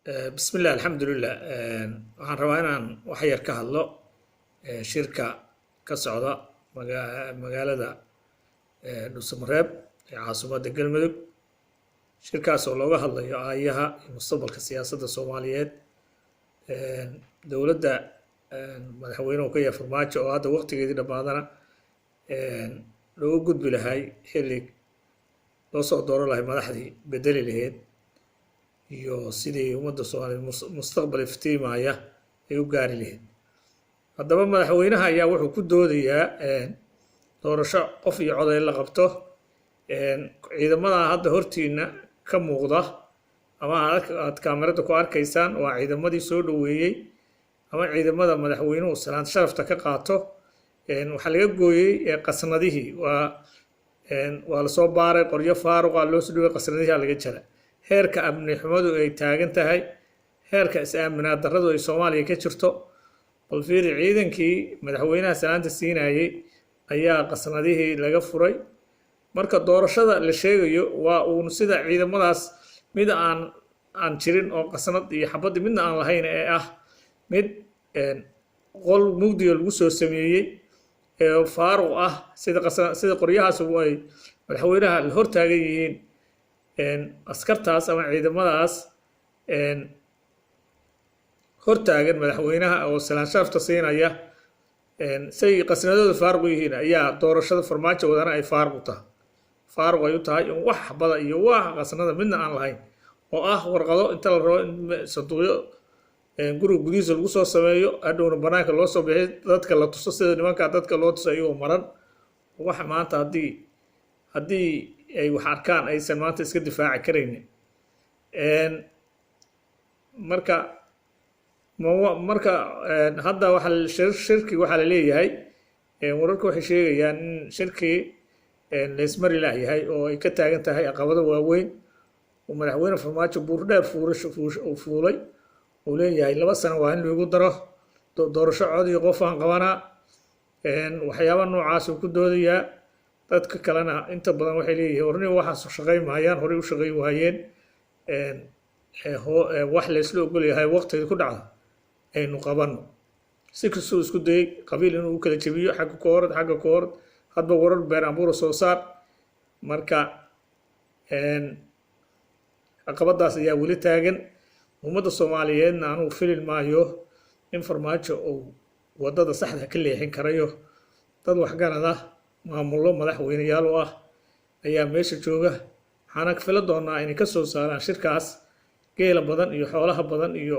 بسم الله الحمد لله waxaan rabaa inaan wax yar ka hadlo shirka ka socda magaalada Dhuusamareeb ee caasimadda Galmudug shirkaas oo looga hadlayo aayaha iyo mustaqbalka siyaasadda Soomaaliyeed dowladda madaxweynuhu ka yahay Farmaajo oo hadda waqtigeedii dhamaadana loogu gudbi lahay xilli loo soo dooran lahay madaxdii bedeli lahayd iyo sidii ummadda Soomaaliyeed mustaqbal iftiimaya ay u gaari lahayd haddaba madaxweynaha ayaa wuxuu ku doodayaa doorasho qof iyo cod ay la qabto ciidamada hadda hortiina ka muuqda ama aad kaamirada ku arkaysaan waa ciidamadii soo dhaweeyay ama ciidamada madaxweynuhu salaan sharafta ka qaato waxaa laga gooyay qasnadihii waa la soo baaray qoryo faaruqa loo soo dhigay qasnadihii laga jara heerka amni xumadu ay taagan tahay heerka is-aaminaad darradu ay Soomaaliya ka jirto bal fiiri ciidankii madaxweynaha salaanta siinayay ayaa qasnadihii laga furay marka doorashada la sheegayo waa uun sida ciidamadaas mid aan jirin oo qasnad iyo xabad midna aan lahayn ee ah mid qol mugdi lagu soo sameeyay ee faaruq ah sida qoryahaas ay madaxweynaha la hortaagan yihiin askartaas ama ciidamadaas hortaagan madaxweynaha oo salaan sharafta siinaya say qasnadooda faaruq yihiin ayaa doorashada Farmaajo wadana ay faaruq ay u tahay in wax bada iyo wax qasnada midna aan lahayn oo ah warqado inta la rabo in sanduuqyo guriga gudihiisa lagu soo sameeyo hadhowna banaanka loo soo bixiyo dadka la tuso sida nimanka dadka loo tuso iyagoo maran wax maanta haddii ay wax arkaan aysan maanta iska difaaci karaynin marka hadda shirki waxaa la leeyahay wararka waxay sheegayaan in shirkii leesmari yahay oo ay ka taagan tahay caqabado waaweyn oo madaxweyne Farmaajo buur dheer fuulay oo leeyahay 2 sano waa in lagu daro doorasho cod iyo qof aan qabanaa waxyaabo noocaas uu ku doodayaa dadka kalena inta badan waxay leeyihiin hornimo waxaas shaqay maayaan hore u shaqay waayeen wax la isla ogol yahay waqtiga ku dhacda aynu qabano si kastoo isku day qabiil inuu u kala jabiyo xagga koorad hadba warar been abuur soo saar marka caqabadaas ayaa weli taagan ummadda Soomaaliyeedna aanu filin maayo in Farmaajo uu wadada saxda ka leexin karayo dad wax garada maamulo madaxweynayaal oo ah ayaa meesha jooga waxaana ka filan doonaa inay ka soo saaraan shirkaas geela badan iyo xoolaha badan iyo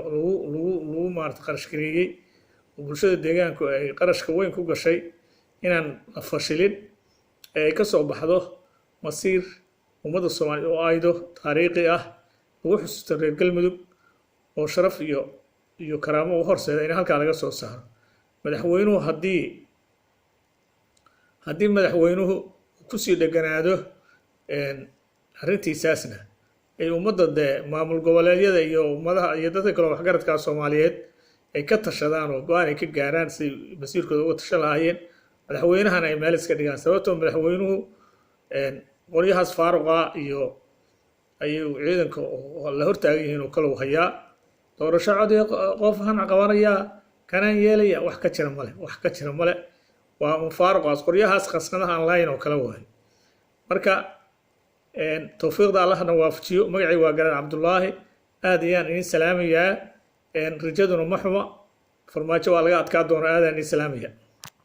lagu maarta qarash gareeyay oo bulshada deegaanku ay qarashka weyn ku gashay inaan la fashilin ay ka soo baxdo masiir ummadda Soomaaliyeed oo aydo taariikhi ah lagu xusuusto reer Galmudug oo sharaf iyo karaamo u horseeda in halka laga soo saaro madaxweynuhu haddii madaxweynuhu ku sii dhaganaado arrintiisaasna ay ummadda maamul goboleedyada iyo ummadaha iyo dadka kale waxgaradka Soomaaliyeed ay ka tashadaan oo go'aan ay ka gaaraan si masiirkooda uga tashan lahaayeen madaxweynahana ay meel iska dhigaan sababtoo madaxweynuhu qoryahaas faaruqa iyo ayuu ciidanka la hortaagan yihiin oo kale u hayaa doorasho cod qof aan qabanayaa kanaan yeelaya wax ka jira male waa faaruqaas qoryahaas qasnadaha aan lahayn oo kale waay marka tawfiiqda Allahna waafajiyo magacay waa Garan Cabdullaahi aad ayaan idin salaamayaa rajaduna ma xumo Farmaajo waa laga adkaa doonaa aad ayaan idin salaamayaa